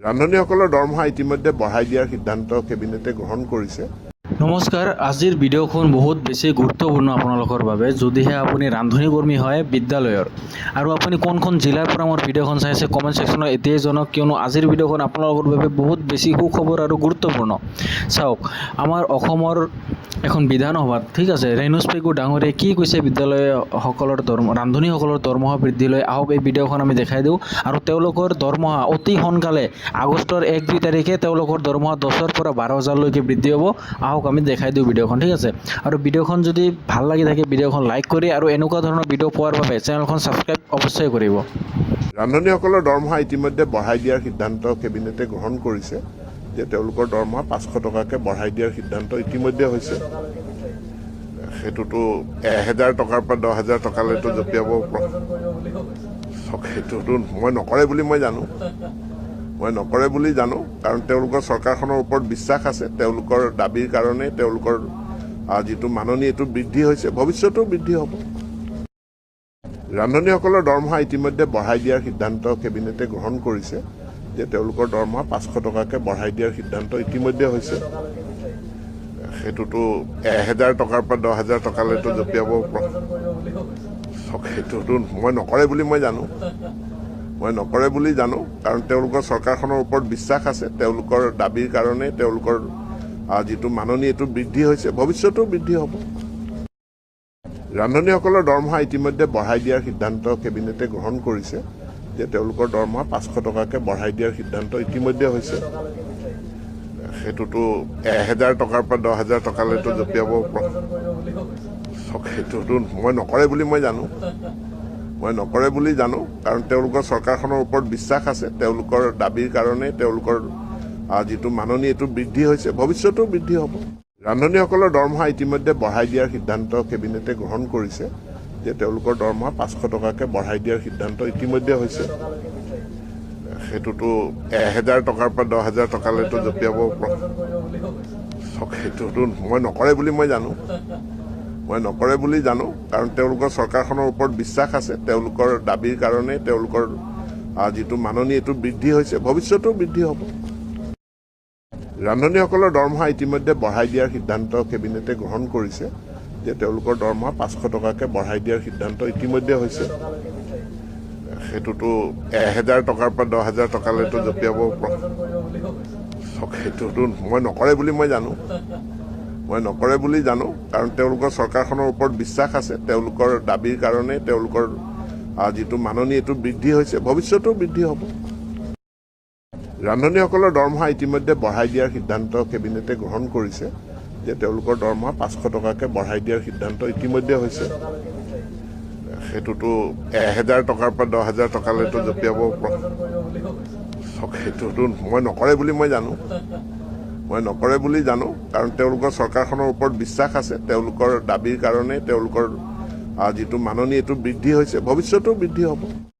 ৰান্ধনীসকলৰ দৰমহা ইতিমধ্যে বঢ়াই দিয়াৰ সিদ্ধান্ত কেবিনেটে গ্ৰহণ কৰিছে। নমস্কাৰ, আজিৰ ভিডিঅ'খন বহুত বেছি গুৰুত্বপূৰ্ণ আপোনালোকৰ বাবে যদিহে আপুনি ৰান্ধনী কৰ্মী হয় বিদ্যালয়ৰ আৰু আপুনি কোনখন জিলাৰ পৰা মোৰ ভিডিঅ'খন চাইছে কমেণ্ট ছেকশ্যনত এতিয়াই জনাওক, কিয়নো আজিৰ ভিডিঅ'খন আপোনালোকৰ বাবে বহুত বেছি সুখবৰ আৰু গুৰুত্বপূৰ্ণ। চাওক, আমাৰ অসমৰ এখন বিধানসভাত ঠিক আছে, ৰেণুজ পেগু ডাঙৰীয়াই কি কৈছে বিদ্যালয়সকলৰ ৰান্ধনীসকলৰ দৰমহা বৃদ্ধি লৈ আহক এই ভিডিঅ'খন আমি দেখাই দিওঁ আৰু তেওঁলোকৰ দৰমহা অতি সোনকালে আগষ্টৰ 1-2 তাৰিখে তেওঁলোকৰ দৰমহা 10,000 পৰা 12,000লৈকে বৃদ্ধি হ'ব। আহক আমি দেখাই দিওঁ ভিডিঅ'খন, ঠিক আছে। আৰু ভিডিঅ'খন যদি ভাল লাগি থাকে ভিডিঅ'খন লাইক কৰি আৰু এনেকুৱা ধৰণৰ ভিডিঅ' পোৱাৰ বাবে চেনেলখন ছাবস্ক্ৰাইব অৱশ্যই কৰিব। ৰান্ধনীসকলৰ দৰমহা ইতিমধ্যে বঢ়াই দিয়াৰ সিদ্ধান্ত কেবিনেটে গ্ৰহণ কৰিছে যে তেওঁলোকৰ দৰমহা 500 টকাকৈ বঢ়াই দিয়াৰ সিদ্ধান্ত ইতিমধ্যে হৈছে। সেইটোতো 1,000 টকাৰ পৰা 10,000 টকালৈতো জঁপিয়াব। সেইটোতো মই নকৰে বুলি জানো কাৰণ তেওঁলোকৰ চৰকাৰখনৰ ওপৰত বিশ্বাস আছে। তেওঁলোকৰ দাবীৰ কাৰণে তেওঁলোকৰ যিটো মাননি এইটো বৃদ্ধি হৈছে, ভৱিষ্যতেও বৃদ্ধি হ'ব। ৰান্ধনীসকলৰ দৰমহা ইতিমধ্যে বঢ়াই দিয়াৰ সিদ্ধান্ত কেবিনেটে গ্ৰহণ কৰিছে যে তেওঁলোকৰ দৰমহা 500 টকাকৈ বঢ়াই দিয়াৰ সিদ্ধান্ত ইতিমধ্যে হৈছে। সেইটোতো 1,000 টকাৰ পৰা 10,000 টকালৈতো জঁপিয়াব। সেইটোতো মই নকৰে বুলি জানো কাৰণ তেওঁলোকৰ চৰকাৰখনৰ ওপৰত বিশ্বাস আছে। তেওঁলোকৰ দাবীৰ কাৰণে তেওঁলোকৰ যিটো মাননি এইটো বৃদ্ধি হৈছে, ভৱিষ্যতেও বৃদ্ধি হ'ব। ৰান্ধনীসকলৰ দৰমহা ইতিমধ্যে বঢ়াই দিয়াৰ সিদ্ধান্ত কেবিনেটে গ্ৰহণ কৰিছে যে তেওঁলোকৰ দৰমহা 500 টকাকৈ বঢ়াই দিয়াৰ সিদ্ধান্ত ইতিমধ্যে হৈছে। সেইটোতো 1,000 টকাৰ পৰা 10,000 টকালৈতো জঁপিয়াব। সেইটোতো মই নকৰে বুলি জানো কাৰণ তেওঁলোকৰ চৰকাৰখনৰ ওপৰত বিশ্বাস আছে। তেওঁলোকৰ দাবীৰ কাৰণে তেওঁলোকৰ যিটো মাননি এইটো বৃদ্ধি হৈছে, ভৱিষ্যতেও বৃদ্ধি হ'ব। ৰান্ধনীসকলৰ দৰমহা ইতিমধ্যে বঢ়াই দিয়াৰ সিদ্ধান্ত কেবিনেটে গ্ৰহণ কৰিছে যে তেওঁলোকৰ দৰমহা 500 টকাকৈ বঢ়াই দিয়াৰ সিদ্ধান্ত ইতিমধ্যে হৈছে। সেইটোতো 1,000 টকাৰ পৰা 10,000 টকালৈতো জঁপিয়াব। সেইটোতো মই নকৰে বুলি জানো কাৰণ তেওঁলোকৰ চৰকাৰখনৰ ওপৰত বিশ্বাস আছে। তেওঁলোকৰ দাবীৰ কাৰণে তেওঁলোকৰ যিটো মাননি এইটো বৃদ্ধি হৈছে, ভৱিষ্যতেও বৃদ্ধি হ'ব। ৰান্ধনীসকলৰ দৰমহা ইতিমধ্যে বঢ়াই দিয়াৰ সিদ্ধান্ত কেবিনেটে গ্ৰহণ কৰিছে যে তেওঁলোকৰ দৰমহা 500 টকাকৈ বঢ়াই দিয়াৰ সিদ্ধান্ত ইতিমধ্যে হৈছে। সেইটোতো 1,000 টকাৰ পৰা 10,000 টকালৈতো জঁপিয়াব। সেইটোতো মই নকৰে বুলি জানো কাৰণ তেওঁলোকৰ চৰকাৰখনৰ ওপৰত বিশ্বাস আছে। তেওঁলোকৰ দাবীৰ কাৰণে তেওঁলোকৰ যিটো মাননি এইটো বৃদ্ধি হৈছে, ভৱিষ্যতেও বৃদ্ধি হ'ব। ৰান্ধনীসকলৰ দৰমহা ইতিমধ্যে বঢ়াই দিয়াৰ সিদ্ধান্ত কেবিনেটে গ্ৰহণ কৰিছে যে তেওঁলোকৰ দৰমহা 500 টকাকৈ বঢ়াই দিয়াৰ সিদ্ধান্ত ইতিমধ্যে হৈছে। সেইটোতো 1,000 টকাৰ পৰা 10,000 টকালৈতো জঁপিয়াব। সেইটোতো মই নকৰে বুলি জানো কাৰণ তেওঁলোকৰ চৰকাৰখনৰ ওপৰত বিশ্বাস আছে। তেওঁলোকৰ দাবীৰ কাৰণে তেওঁলোকৰ যিটো মাননি এইটো বৃদ্ধি হৈছে, ভৱিষ্যতেও বৃদ্ধি হ'ব।